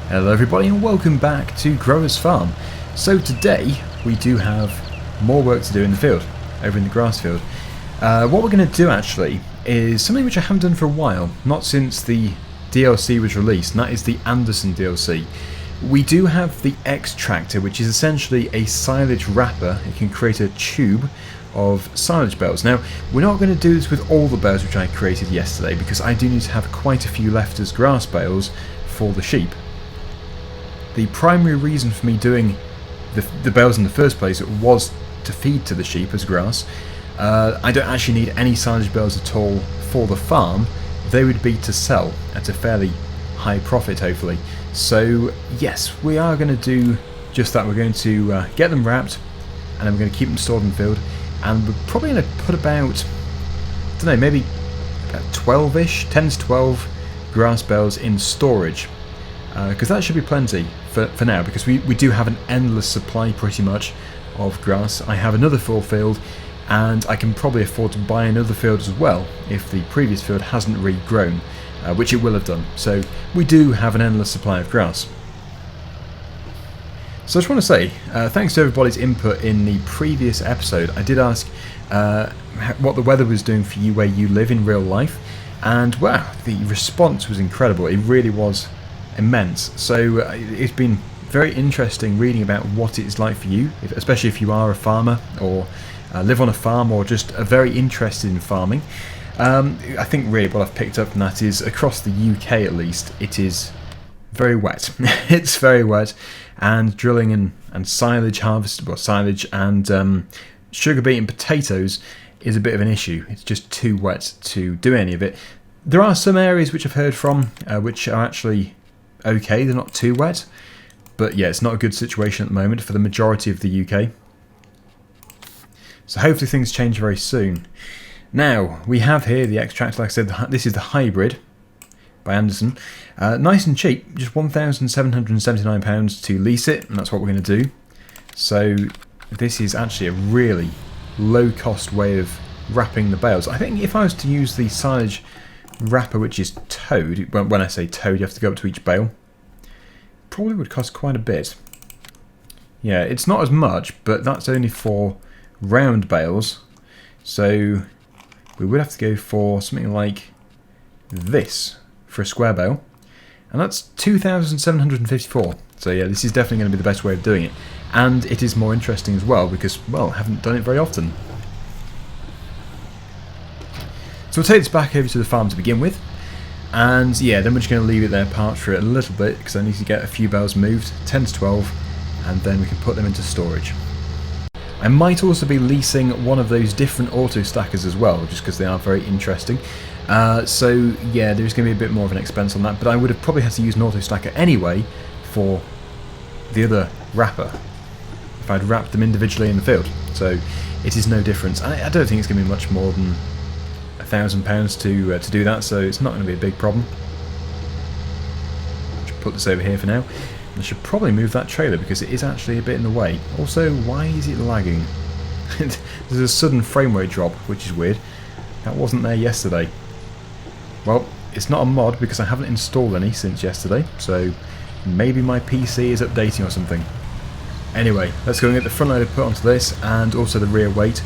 Hello everybody and welcome back to Growers Farm. So today we do have more work to do in the field, over in the grass field. What we're going to do actually is something which I haven't done for a while, not since the DLC was released, and that is the Anderson DLC. We do have the Xtractor, which is essentially a silage wrapper. It can create a tube of silage bales. Now, we're not going to do this with all the bales which I created yesterday, because I do need to have quite a few left as grass bales for the sheep. The primary reason for me doing the bales in the first place was to feed to the sheep as grass. I don't actually need any silage bales at all for the farm. They would be to sell at a fairly high profit, hopefully. So yes, we are going to do just that. We're going to get them wrapped, and then we're going to keep them stored in the field, and we're probably going to put about, I don't know, maybe about 12-ish, 10 to 12 grass bales in storage. Because that should be plenty for now, because we do have an endless supply pretty much of grass. I have another full field, and I can probably afford to buy another field as well if the previous field hasn't regrown, which it will have done. So we do have an endless supply of grass. So I just want to say, thanks to everybody's input in the previous episode. I did ask what the weather was doing for you where you live in real life, and wow, the response was incredible. It really was immense. So it's been very interesting reading about what it's like for you, especially if you are a farmer or live on a farm or just are very interested in farming. I think really what I've picked up from that is across the UK at least, it is very wet. It's very wet, and drilling and silage harvest, well, silage and sugar beet and potatoes is a bit of an issue. It's just too wet to do any of it. There are some areas which I've heard from which are actually okay, they're not too wet, but yeah, it's not a good situation at the moment for the majority of the UK. So hopefully things change very soon. Now, we have here the Xtractor. Like I said, this is the hybrid by Anderson. Nice and cheap, just £1,779 to lease it, and that's what we're going to do. So this is actually a really low cost way of wrapping the bales. I think if I was to use the silage wrapper, which is towed, when I say towed, you have to go up to each bale, probably would cost quite a bit. Yeah, it's not as much, but that's only for round bales, so we would have to go for something like this for a square bale, and that's 2,754. So yeah, this is definitely going to be the best way of doing it, and it is more interesting as well because, well, I haven't done it very often. So we'll take this back over to the farm to begin with, and yeah, then we're just going to leave it there parked for a little bit because I need to get a few bales moved, 10 to 12, and then we can put them into storage. I might also be leasing one of those different auto stackers as well, just because they are very interesting. So yeah, there's going to be a bit more of an expense on that, but I would have probably had to use an auto stacker anyway for the other wrapper if I'd wrapped them individually in the field. So it is no difference. I don't think it's going to be much more than £1,000 to do that, so it's not going to be a big problem. Just put this over here for now. I should probably move that trailer because it is actually a bit in the way. Also, why is it lagging? There's a sudden frame rate drop, which is weird. That wasn't there yesterday. Well, it's not a mod because I haven't installed any since yesterday, so maybe my PC is updating or something. Anyway, let's go and get the front loader put onto this and also the rear weight,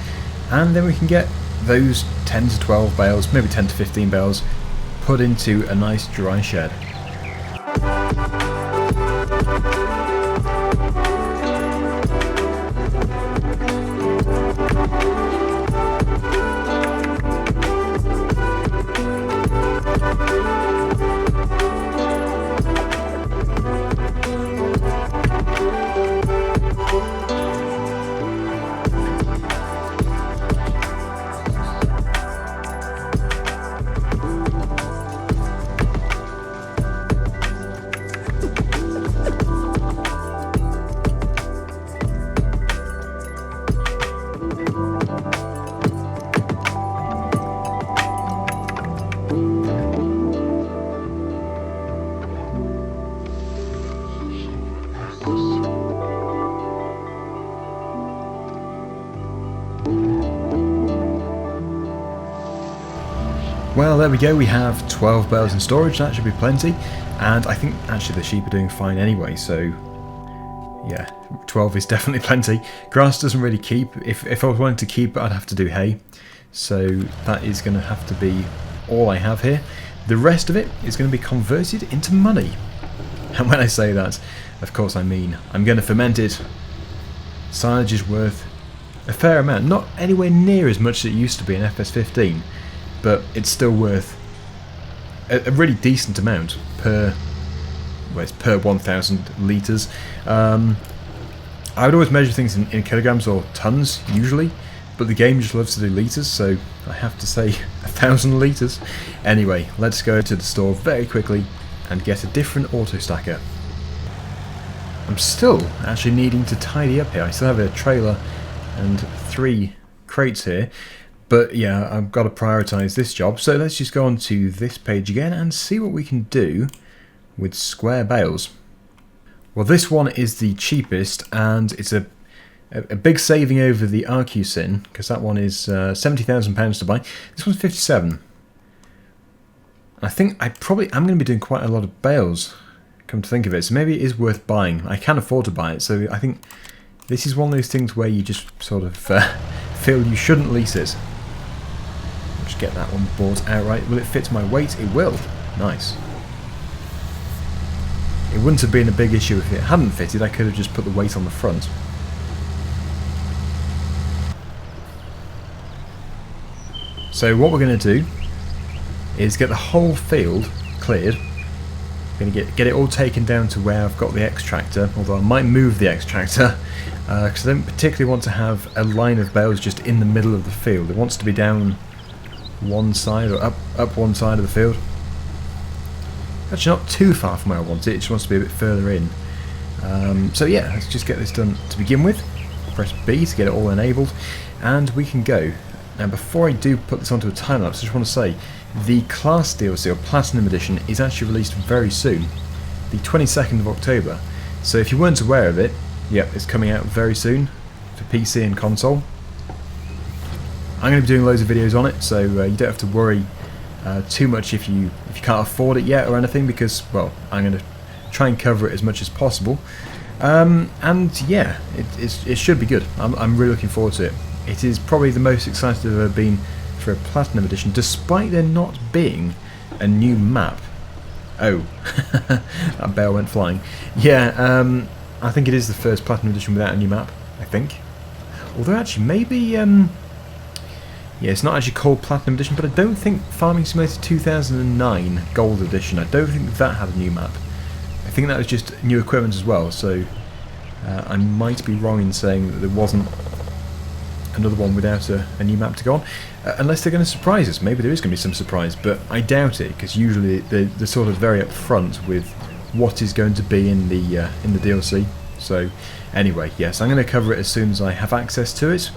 and then we can get those 10 to 12 bales, maybe 10 to 15 bales, put into a nice dry shed. Well, there we go, we have 12 bales in storage, that should be plenty. And I think actually the sheep are doing fine anyway, so yeah, 12 is definitely plenty. Grass doesn't really keep. If I was wanting to keep it, I'd have to do hay. So that is going to have to be all I have here. The rest of it is going to be converted into money. And when I say that, of course I mean I'm going to ferment it. Silage is worth a fair amount. Not anywhere near as much as it used to be in FS15, but it's still worth a really decent amount per, well, it's per 1,000 litres. I would always measure things in kilograms or tons, usually, but the game just loves to do litres, so I have to say 1,000 litres. Anyway, let's go to the store very quickly and get a different auto stacker. I'm still actually needing to tidy up here. I still have a trailer and 3 crates here, but yeah, I've got to prioritise this job. So let's just go on to this page again and see what we can do with square bales. Well, this one is the cheapest, and it's a big saving over the RQ-Sin, because that one is £70,000 to buy. This one's 57. I think I probably am going to be doing quite a lot of bales, come to think of it, so maybe it is worth buying. I can afford to buy it, so I think this is one of those things where you just sort of feel you shouldn't lease it. I'll just get that one bought outright. Will it fit my weight? It will. Nice. It wouldn't have been a big issue if it hadn't fitted. I could have just put the weight on the front. So what we're going to do is get the whole field cleared. Going to get it all taken down to where I've got the Xtractor, although I might move the Xtractor because I don't particularly want to have a line of bales just in the middle of the field. It wants to be down one side or up one side of the field. Actually not too far from where I want it, it just wants to be a bit further in. So yeah, let's just get this done to begin with. Press B to get it all enabled, and we can go. Now before I do put this onto a time lapse, I just want to say the Class DLC, or Platinum Edition, is actually released very soon, the 22nd of October. So if you weren't aware of it, yep, it's coming out very soon for PC and console. I'm going to be doing loads of videos on it, so you don't have to worry too much if you can't afford it yet or anything, because, well, I'm going to try and cover it as much as possible. And yeah, it should be good. I'm really looking forward to it. It is probably the most excited I've ever been for a Platinum Edition, despite there not being a new map. Oh, that bale went flying. Yeah, I think it is the first Platinum Edition without a new map, I think. Although actually, maybe, yeah, it's not actually called Platinum Edition, but I don't think Farming Simulator 2009 Gold Edition, I don't think that had a new map. I think that was just new equipment as well, so I might be wrong in saying that there wasn't another one without a new map to go on. Unless they're going to surprise us. Maybe there is going to be some surprise, but I doubt it, because usually they're sort of very upfront with what is going to be in the DLC. So anyway, yes, I'm going to cover it as soon as I have access to it.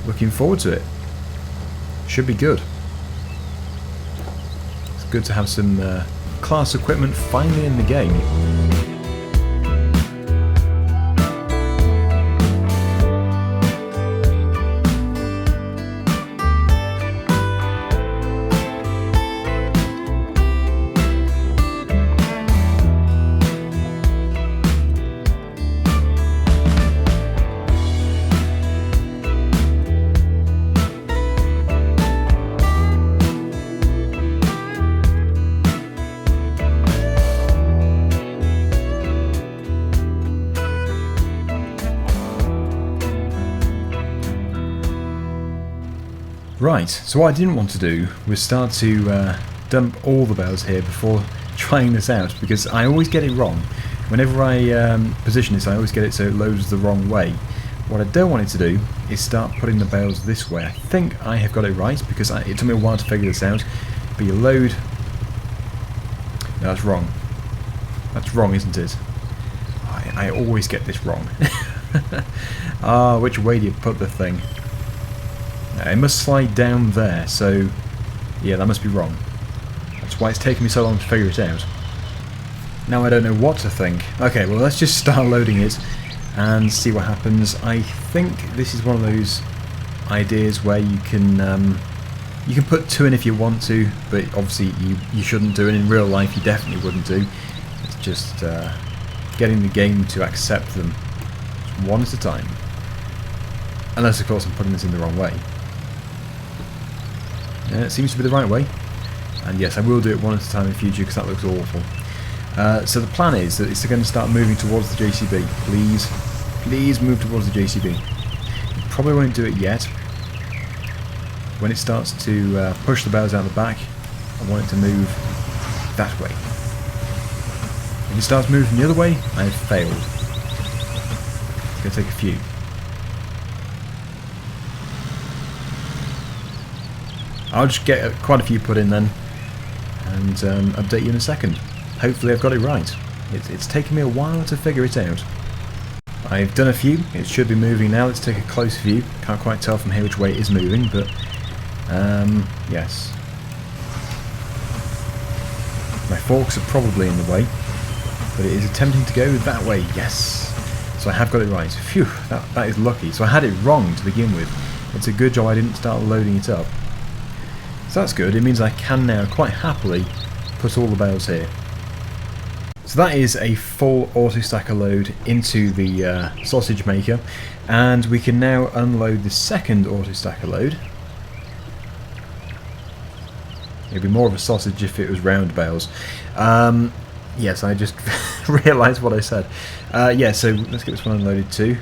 Looking forward to it. Should be good. It's good to have some class equipment finally in the game. Right, so what I didn't want to do was start to dump all the bales here before trying this out, because I always get it wrong. Whenever I position this, I always get it so it loads the wrong way. What I don't want it to do is start putting the bales this way. I think I have got it right, because it took me a while to figure this out. But you load... No, that's wrong. That's wrong, isn't it? I always get this wrong. Which way do you put the thing? It must slide down there, so yeah, that must be wrong. That's why it's taken me so long to figure it out. Now I don't know what to think. Okay, well, let's just start loading it and see what happens. I think this is one of those ideas where you can You can put 2 in if you want to, but obviously you shouldn't do, and in real life you definitely wouldn't do. It's just getting the game to accept them one at a time. Unless of course I'm putting this in the wrong way. Yeah, it seems to be the right way. And yes, I will do it one at a time in future because that looks awful. So the plan is that it's going to start moving towards the JCB. Please move towards the JCB. You probably won't do it yet. When it starts to push the bales out the back, I want it to move that way. If it starts moving the other way, I have failed. It's going to take a few. I'll just get quite a few put in then, and update you in a second. Hopefully I've got it right. It's taken me a while to figure it out. I've done a few, it should be moving now. Let's take a close view. Can't quite tell from here which way it is moving, but yes. My forks are probably in the way, but it is attempting to go that way, yes. So I have got it right. Phew, that is lucky. So I had it wrong to begin with. It's a good job I didn't start loading it up. So that's good, it means I can now quite happily put all the bales here. So that is a full auto-stacker load into the sausage maker, and we can now unload the second auto-stacker load. It'd be more of a sausage if it was round bales. Yes, I just realised what I said. Yeah, so let's get this one unloaded too.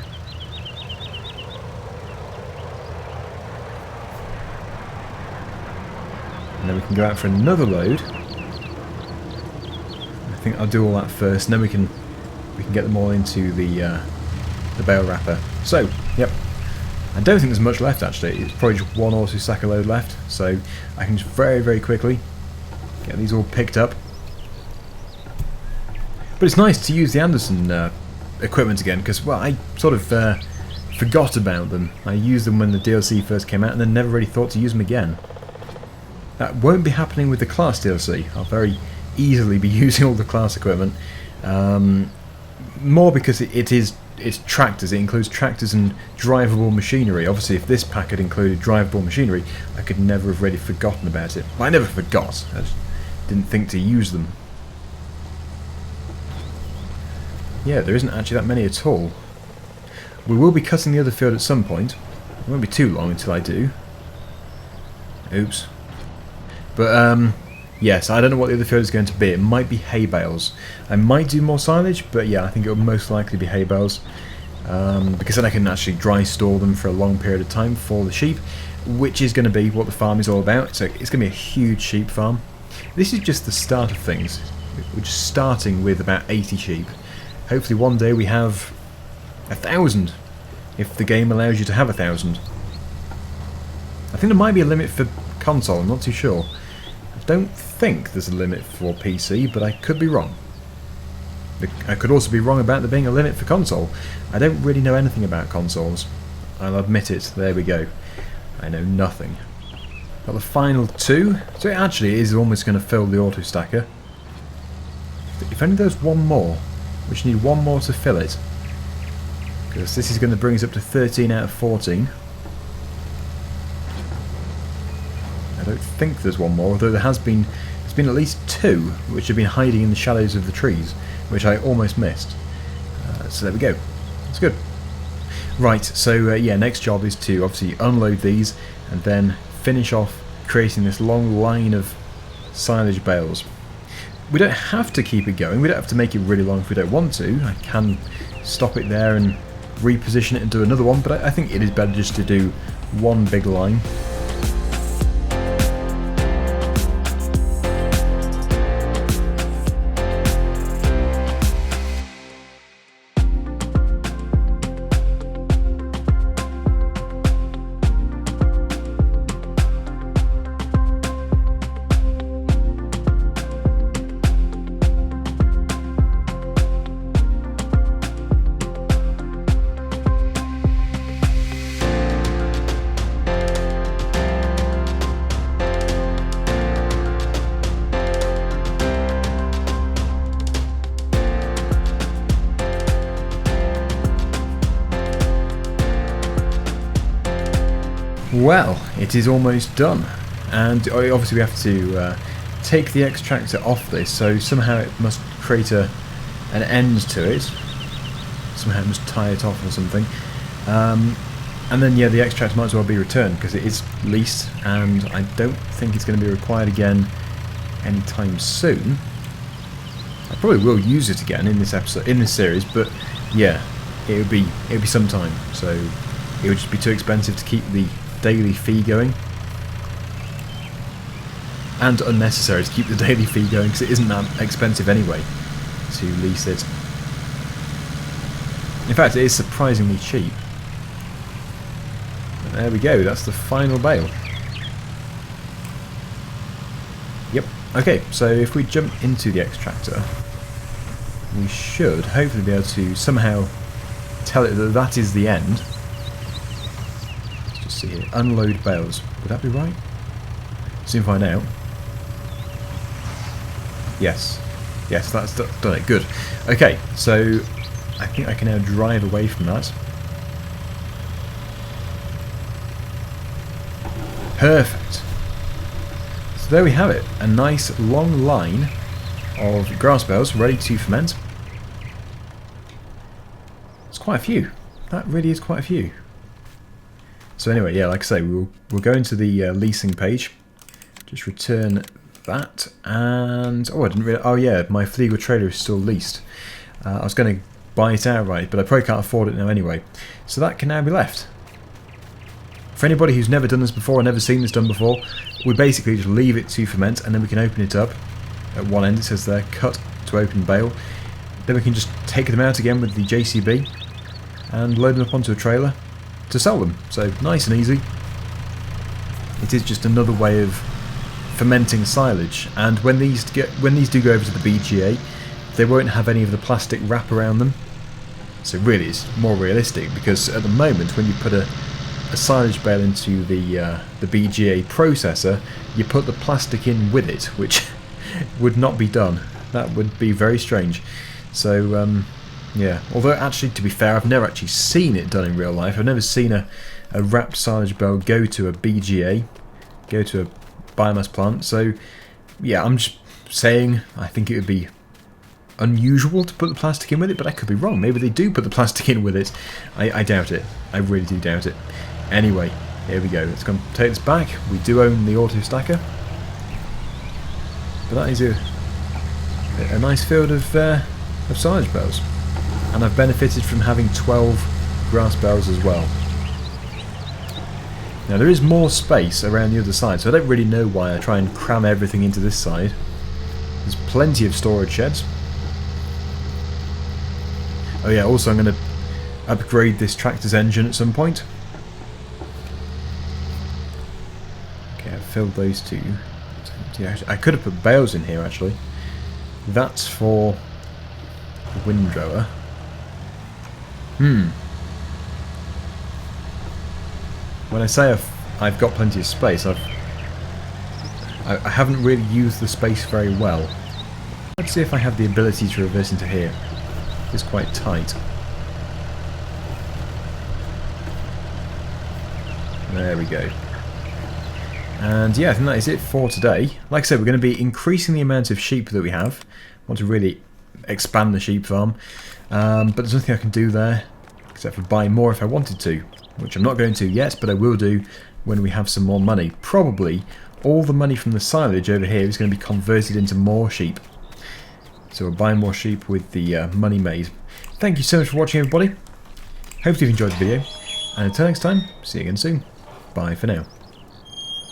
And then we can go out for another load. I think I'll do all that first, and then we can get them all into the bale wrapper. So, yep. I don't think there's much left actually. It's probably just one auto-stacker load left, so I can just very quickly get these all picked up. But it's nice to use the Anderson equipment again, because, well, I sort of forgot about them. I used them when the DLC first came out and then never really thought to use them again. That won't be happening with the Class DLC. I'll very easily be using all the Class equipment. More because it's tractors. It includes tractors and drivable machinery. Obviously, if this pack had included drivable machinery, I could never have really forgotten about it. Well, I never forgot. I just didn't think to use them. Yeah, there isn't actually that many at all. We will be cutting the other field at some point. It won't be too long until I do. Oops. But, yes, I don't know what the other field is going to be. It might be hay bales. I might do more silage, but yeah, I think it will most likely be hay bales. Because then I can actually dry store them for a long period of time for the sheep, which is going to be what the farm is all about. So it's going to be a huge sheep farm. This is just the start of things. We're just starting with about 80 sheep. Hopefully one day we have 1,000, if the game allows you to have 1,000. I think there might be a limit for console, I'm not too sure. I don't think there's a limit for PC, but I could be wrong. I could also be wrong about there being a limit for console. I don't really know anything about consoles. I'll admit it, there we go. I know nothing. Got the final 2, so it actually is almost going to fill the auto stacker. If only there's one more. We just need one more to fill it, because this is going to bring us up to 13 out of 14. I don't think there's one more, although there's been at least 2 which have been hiding in the shadows of the trees, which I almost missed. So there we go. That's good. Right, so yeah, next job is to obviously unload these and then finish off creating this long line of silage bales. We don't have to keep it going, we don't have to make it really long if we don't want to. I can stop it there and reposition it and do another one, but I think it is better just to do one big line. Well, it is almost done. And obviously we have to take the Xtractor off this, so somehow it must create an end to it. Somehow it must tie it off or something. And then yeah, the Xtractor might as well be returned because it is leased, and I don't think it's going to be required again anytime soon. I probably will use it again in this episode, in this series, but yeah, it would be some time. So it would just be too expensive to keep the daily fee going, and unnecessary to keep the daily fee going because it isn't that expensive anyway to lease it. In fact, it is surprisingly cheap. There we go, that's the final bale. Yep, okay, so if we jump into the Xtractor, we should hopefully be able to somehow tell it that that is the end. Let's just see here, unload bales. Would that be right? Soon find out. Yes, yes, that's done it, good. Okay, so I think I can now drive away from that. Perfect. So there we have it, a nice long line of grass bales ready to ferment. It's quite a few. That really is quite a few. So anyway, yeah, like I say, we'll go into the leasing page. Just return that, and oh, I didn't really. Oh yeah, my Fleagle trailer is still leased. I was going to buy it outright, but I probably can't afford it now anyway. So that can now be left. For anybody who's never done this before or never seen this done before, we basically just leave it to ferment, and then we can open it up. At one end it says there, cut to open bale. Then we can just take them out again with the JCB and load them up onto a trailer to sell them. So nice and easy. It is just another way of fermenting silage, and when these do go over to the BGA, they won't have any of the plastic wrap around them. So really it's more realistic, because at the moment when you put a silage bale into the BGA processor, you put the plastic in with it, which would not be done. That would be very strange. So yeah, although actually, to be fair, I've never actually seen it done in real life. I've never seen a wrapped silage bale go to a BGA, go to a biomass plant. So yeah, I'm just saying I think it would be unusual to put the plastic in with it, but I could be wrong. Maybe they do put the plastic in with it. I doubt it. I really do doubt it. Anyway, here we go. Let's go and take this back. We do own the auto stacker, but that is a nice field of silage bales, and I've benefited from having 12 grass bales as well. Now there is more space around the other side, so I don't really know why I try and cram everything into this side. There's plenty of storage sheds. Oh yeah, also I'm going to upgrade this tractor's engine at some point. Okay, I've filled those two. Yeah, I could have put bales in here actually. That's for the windrower. When I say I've got plenty of space, I haven't really used the space very well. Let's see if I have the ability to reverse into here. It's quite tight. There we go. And yeah, I think that is it for today. Like I said, we're going to be increasing the amount of sheep that we have. I want to really expand the sheep farm. But there's nothing I can do there except for buy more if I wanted to, which I'm not going to yet, but I will do when we have some more money. Probably all the money from the silage over here is going to be converted into more sheep. So we'll buy more sheep with the money made. Thank you so much for watching, everybody. Hope you've enjoyed the video. And until next time, see you again soon. Bye for now.